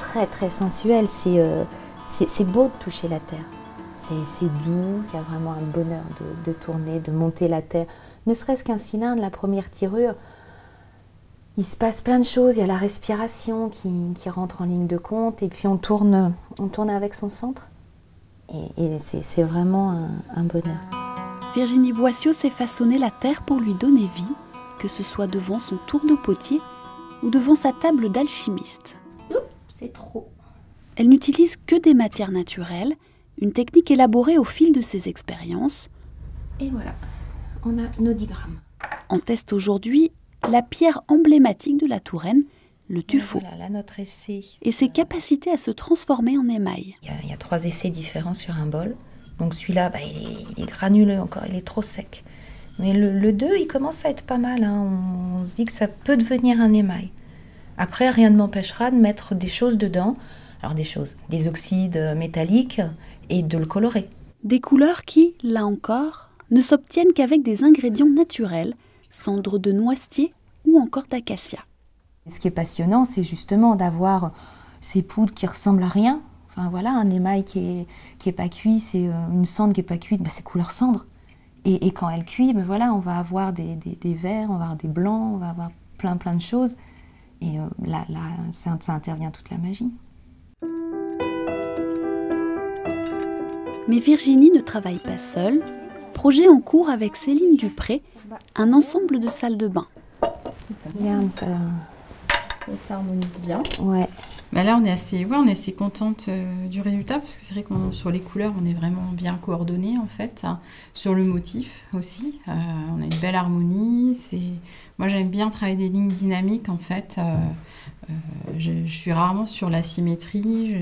très très sensuel, c'est beau de toucher la terre. C'est doux, il y a vraiment un bonheur de tourner, de monter la terre. Ne serait-ce qu'un cylindre, la première tirure, il se passe plein de choses, il y a la respiration qui rentre en ligne de compte, et puis on tourne avec son centre. Et c'est vraiment un bonheur. Virginie Boissiau sait façonner la terre pour lui donner vie, que ce soit devant son tour de potier ou devant sa table d'alchimiste. C'est trop. Elle n'utilise que des matières naturelles, une technique élaborée au fil de ses expériences. Et voilà, on a nos 10 grammes. On teste aujourd'hui la pierre emblématique de la Touraine, le tuffeau, voilà, là, notre essai, et ses capacités à se transformer en émail. Il y a 3 essais différents sur un bol. Donc celui-là, il est granuleux encore, il est trop sec. Mais le 2, il commence à être pas mal. Hein. On se dit que ça peut devenir un émail. Après, rien ne m'empêchera de mettre des choses dedans. Alors des oxydes métalliques et de le colorer. Des couleurs qui, là encore, ne s'obtiennent qu'avec des ingrédients naturels, cendres de noisetier ou encore d'acacia. Ce qui est passionnant, c'est justement d'avoir ces poudres qui ressemblent à rien. Enfin voilà, un émail qui est pas cuit, c'est une cendre qui est pas cuite, c'est couleur cendre. Et quand elle cuit, voilà, on va avoir des verts, on va avoir des blancs, on va avoir plein de choses. Et là, ça intervient toute la magie. Mais Virginie ne travaille pas seule. Projet en cours avec Céline Dupré, un ensemble de salles de bain. Regarde, ça harmonise bien. Ouais. Bah là, on est assez contente du résultat parce que c'est vrai que sur les couleurs, on est vraiment bien coordonnés en fait. Sur le motif aussi, on a une belle harmonie. Moi, j'aime bien travailler des lignes dynamiques en fait. Je suis rarement sur la symétrie.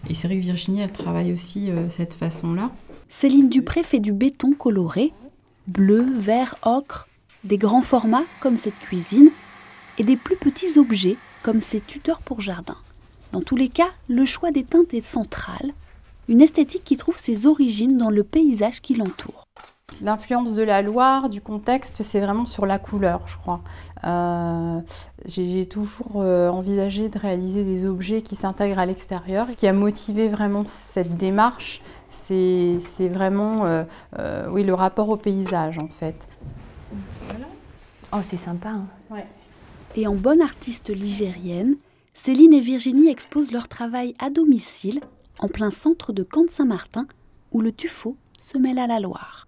Et c'est vrai que Virginie, elle travaille aussi cette façon-là. Céline Dupré fait du béton coloré, bleu, vert, ocre, des grands formats comme cette cuisine et des plus petits objets comme ces tuteurs pour jardin. Dans tous les cas, le choix des teintes est central, une esthétique qui trouve ses origines dans le paysage qui l'entoure. L'influence de la Loire, du contexte, c'est vraiment sur la couleur, je crois. J'ai toujours envisagé de réaliser des objets qui s'intègrent à l'extérieur. Ce qui a motivé vraiment cette démarche, c'est vraiment le rapport au paysage, en fait. Voilà. Oh, c'est sympa. Hein. Ouais. Et en bonne artiste ligérienne, Céline et Virginie exposent leur travail à domicile, en plein centre de Camp-de-Saint-Martin, où le tuffeau se mêle à la Loire.